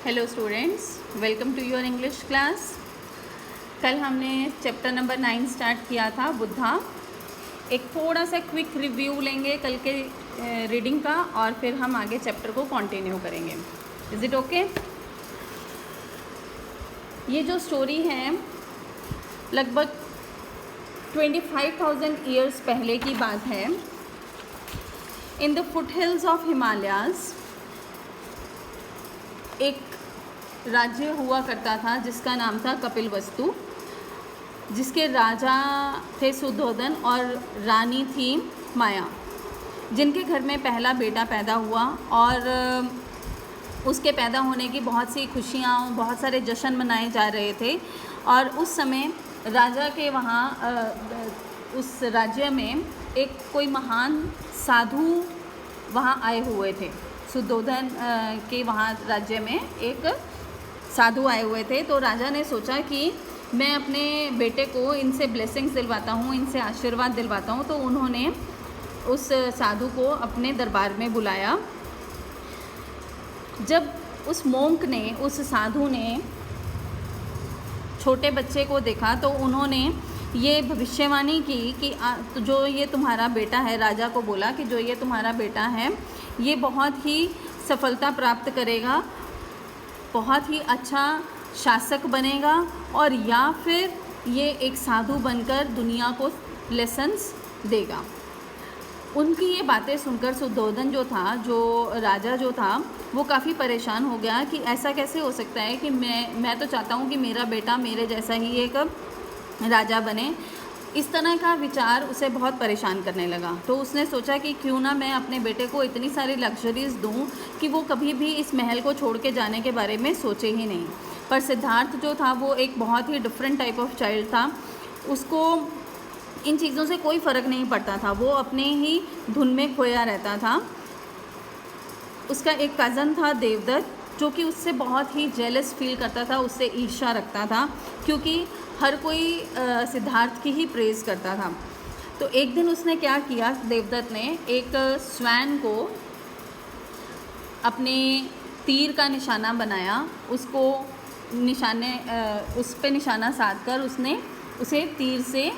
Hello students, welcome to your English class. कल हमने chapter number 9 start किया था, बुद्धा। एक थोड़ा सा क्विक रिव्यू लेंगे कल के रीडिंग का और फिर हम आगे चैप्टर को कंटिन्यू करेंगे। Is it okay? ये जो स्टोरी है लगभग 25,000 ईयर्स पहले की बात है। In the foot hills of Himalayas एक राज्य हुआ करता था जिसका नाम था कपिलवस्तु, जिसके राजा थे सुद्धोधन और रानी थी माया, जिनके घर में पहला बेटा पैदा हुआ और उसके पैदा होने की बहुत सी खुशियाँ, बहुत सारे जश्न मनाए जा रहे थे। और उस समय राजा के वहाँ उस राज्य में एक कोई महान साधु वहाँ आए हुए थे। सुद्धोधन के वहाँ राज्य में एक साधु आए हुए थे। तो राजा ने सोचा कि मैं अपने बेटे को इनसे ब्लेसिंग्स दिलवाता हूँ, इनसे आशीर्वाद दिलवाता हूँ। तो उन्होंने उस साधु को अपने दरबार में बुलाया। जब उस मोंक ने, उस साधु ने छोटे बच्चे को देखा तो उन्होंने ये भविष्यवाणी की कि जो ये तुम्हारा बेटा है, राजा को बोला कि जो ये तुम्हारा बेटा है ये बहुत ही सफलता प्राप्त करेगा, बहुत ही अच्छा शासक बनेगा और या फिर ये एक साधु बनकर दुनिया को लेसन्स देगा। उनकी ये बातें सुनकर सुद्धोधन जो था, जो राजा जो था, वो काफ़ी परेशान हो गया कि ऐसा कैसे हो सकता है कि मैं तो चाहता हूँ कि मेरा बेटा मेरे जैसा ही एक राजा बने। इस तरह का विचार उसे बहुत परेशान करने लगा। तो उसने सोचा कि क्यों ना मैं अपने बेटे को इतनी सारी लग्जरीज़ दूं कि वो कभी भी इस महल को छोड़ के जाने के बारे में सोचे ही नहीं। पर सिद्धार्थ जो था वो एक बहुत ही डिफरेंट टाइप ऑफ चाइल्ड था। उसको इन चीज़ों से कोई फ़र्क नहीं पड़ता था, वो अपने ही धुन में खोया रहता था। उसका एक कज़न था देवदत्त, जो कि उससे बहुत ही जेलस फील करता था, उससे ईर्ष्या रखता था क्योंकि हर कोई सिद्धार्थ की ही प्रेज़ करता था। तो एक दिन उसने क्या किया, देवदत्त ने एक स्वैन को अपने तीर का निशाना बनाया, उसको उस पे निशाना साध कर उसने उसे तीर से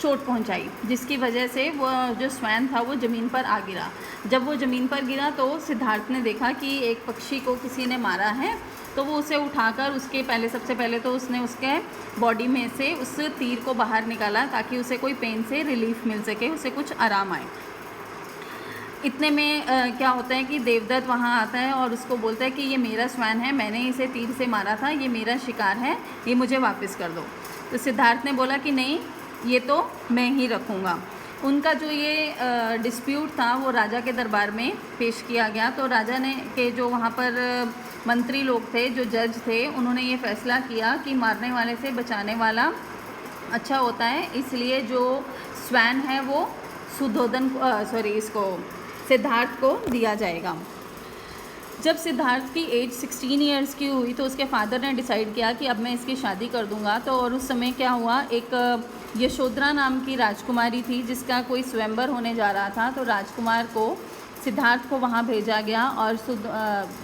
चोट पहुंचाई, जिसकी वजह से वो जो स्वैन था वो ज़मीन पर आ गिरा। जब वो ज़मीन पर गिरा तो सिद्धार्थ ने देखा कि एक पक्षी को किसी ने मारा है। तो वो उसे उठाकर सबसे पहले तो उसने उसके बॉडी में से उस तीर को बाहर निकाला ताकि उसे कोई पेन से रिलीफ मिल सके, उसे कुछ आराम आए। इतने में क्या होता है कि देवदत्त वहाँ आता है और उसको बोलता है कि ये मेरा स्वैन है, मैंने इसे तीर से मारा था, ये मेरा शिकार है, ये मुझे वापस कर दो। तो सिद्धार्थ ने बोला कि नहीं, ये तो मैं ही रखूँगा। उनका जो ये डिस्प्यूट था वो राजा के दरबार में पेश किया गया। तो राजा ने के जो वहाँ पर मंत्री लोग थे, जो जज थे, उन्होंने ये फैसला किया कि मारने वाले से बचाने वाला अच्छा होता है, इसलिए जो स्वैन है वो सिद्धार्थ को दिया जाएगा। जब सिद्धार्थ की एज 16 ईयर्स की हुई तो उसके फादर ने डिसाइड किया कि अब मैं इसकी शादी कर दूंगा। तो और उस समय क्या हुआ, एक यशोधरा नाम की राजकुमारी थी जिसका कोई स्वयंवर होने जा रहा था। तो राजकुमार को सिद्धार्थ को वहाँ भेजा गया और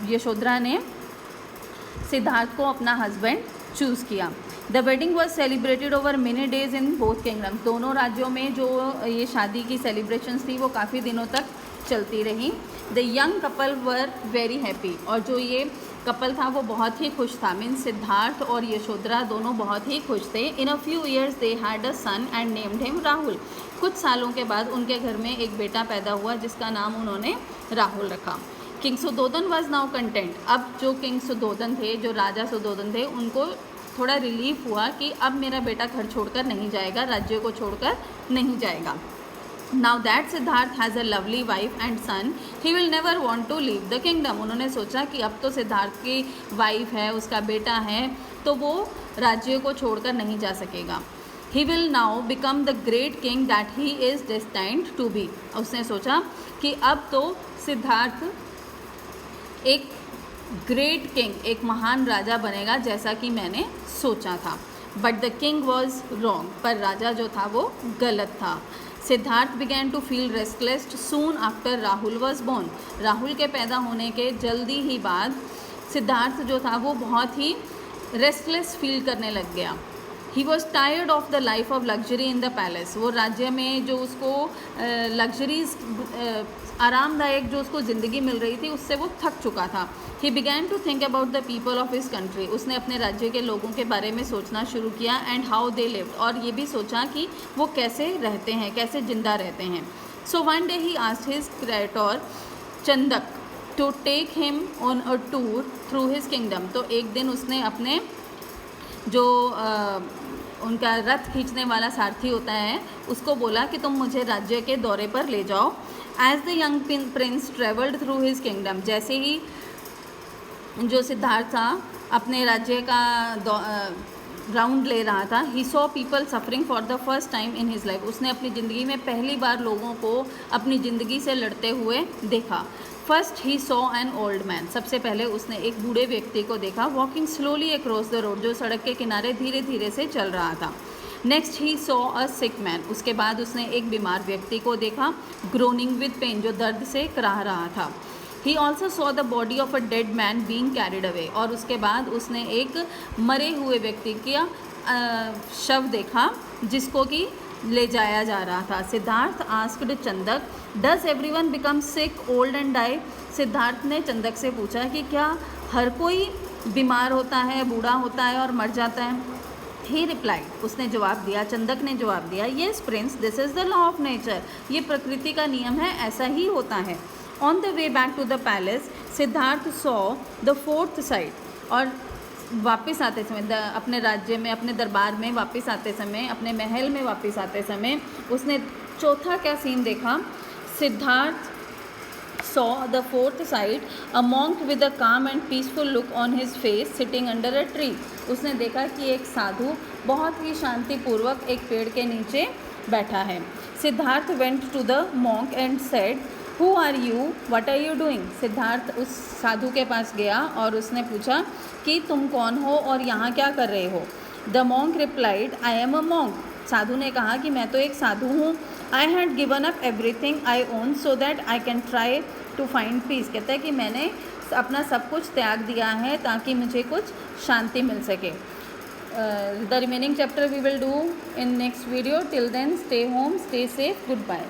यशोधरा ने सिद्धार्थ को अपना हस्बैंड चूज़ किया। The wedding was celebrated over many days in both kingdoms. दोनों राज्यों में जो ये शादी की सेलिब्रेशंस थी वो काफ़ी दिनों तक चलती रही। The young couple were very happy, और जो ये कपल था वो बहुत ही खुश था। मीन्स सिद्धार्थ और यशोधरा दोनों बहुत ही खुश थे। In a few years they had a son and named him Rahul. कुछ सालों के बाद उनके घर में एक बेटा पैदा हुआ जिसका नाम उन्होंने राहुल रखा। King Suddhodana was now content. अब जो किंग सुद्धोधन थे, जो राजा सुद्धोधन थे, उनको थोड़ा रिलीफ हुआ कि अब मेरा बेटा घर छोड़कर नहीं जाएगा, राज्य को छोड़कर नहीं जाएगा। Now that Siddharth has a lovely wife and son, he will never want to leave the kingdom. उन्होंने सोचा कि अब तो सिद्धार्थ की वाइफ है, उसका बेटा है, तो वो राज्य को छोड़कर नहीं जा सकेगा। He will now become the great king that he is destined to be. उसने सोचा कि अब तो सिद्धार्थ एक ग्रेट किंग, एक महान राजा बनेगा जैसा कि मैंने सोचा था। But the king was wrong, पर राजा जो था वो गलत था। Siddharth began to feel restless soon after Rahul was born. Rahul के पैदा होने के जल्दी ही बाद सिद्धार्थ जो था वो बहुत ही रेस्टलेस फील करने लग गया। He was tired of the life of luxury in the palace. वो राज्य में जो उसको लग्जरीज आरामदायक जो उसको ज़िंदगी मिल रही थी उससे वो थक चुका था। He began to think about the people of his country. उसने अपने राज्य के लोगों के बारे में सोचना शुरू किया एंड हाउ दे लिव्ड, और ये भी सोचा कि वो कैसे रहते हैं, कैसे जिंदा रहते हैं। So one day he asked his charioteer Chandak to take him on a tour through his kingdom. तो एक दिन उसने अपने जो उनका रथ खींचने वाला सारथी होता है उसको बोला कि तुम मुझे राज्य के दौरे पर ले जाओ। As the young prince travelled through his kingdom, जैसे ही जो सिद्धार्थ था अपने राज्य का राउंड ले रहा था, he saw people suffering for the first time in his life. उसने अपनी ज़िंदगी में पहली बार लोगों को अपनी ज़िंदगी से लड़ते हुए देखा। First he saw an old man, सबसे पहले उसने एक बूढ़े व्यक्ति को देखा, walking slowly across the road, जो सड़क के किनारे धीरे धीरे से चल रहा था। Next he saw a sick man, उसके बाद उसने एक बीमार व्यक्ति को देखा, ग्रोनिंग विद पेन, जो दर्द से कराह रहा था। He also saw the body of a dead man being carried away, और उसके बाद उसने एक मरे हुए व्यक्ति का शव देखा जिसको कि ले जाया जा रहा था। Siddharth asked Chandak, does everyone become sick, old and die? Siddharth ने चंदक से पूछा कि क्या हर कोई बीमार होता है, बूढ़ा होता है और मर जाता है? ही रिप्लाइड, उसने जवाब दिया, चंदक ने जवाब दिया, yes prince, this is the law of nature, ये प्रकृति का नियम है, ऐसा ही होता है। On the way back to the palace, Siddharth saw the fourth sight, और वापस आते समय अपने राज्य में, अपने दरबार में वापस आते समय, अपने महल में वापस आते समय उसने चौथा क्या सीन देखा? Siddhartha saw the fourth sight, a monk with a calm and peaceful look on his face sitting under a tree. उसने देखा कि एक साधु बहुत ही शांतिपूर्वक एक पेड़ के नीचे बैठा है। Siddharth went to the monk and said, who are you, what are you doing? Siddharth उस साधु के पास गया और उसने पूछा कि तुम कौन हो और यहाँ क्या कर रहे हो? The monk replied, I am a monk. साधु ने कहा कि मैं तो एक साधु हूँ। I had given up everything I own so that I can try to find peace. कहता है कि मैंने अपना सब कुछ त्याग दिया है ताकि मुझे कुछ शांति मिल सके। The remaining chapter we will do in next video. Till then stay home, stay safe, good bye.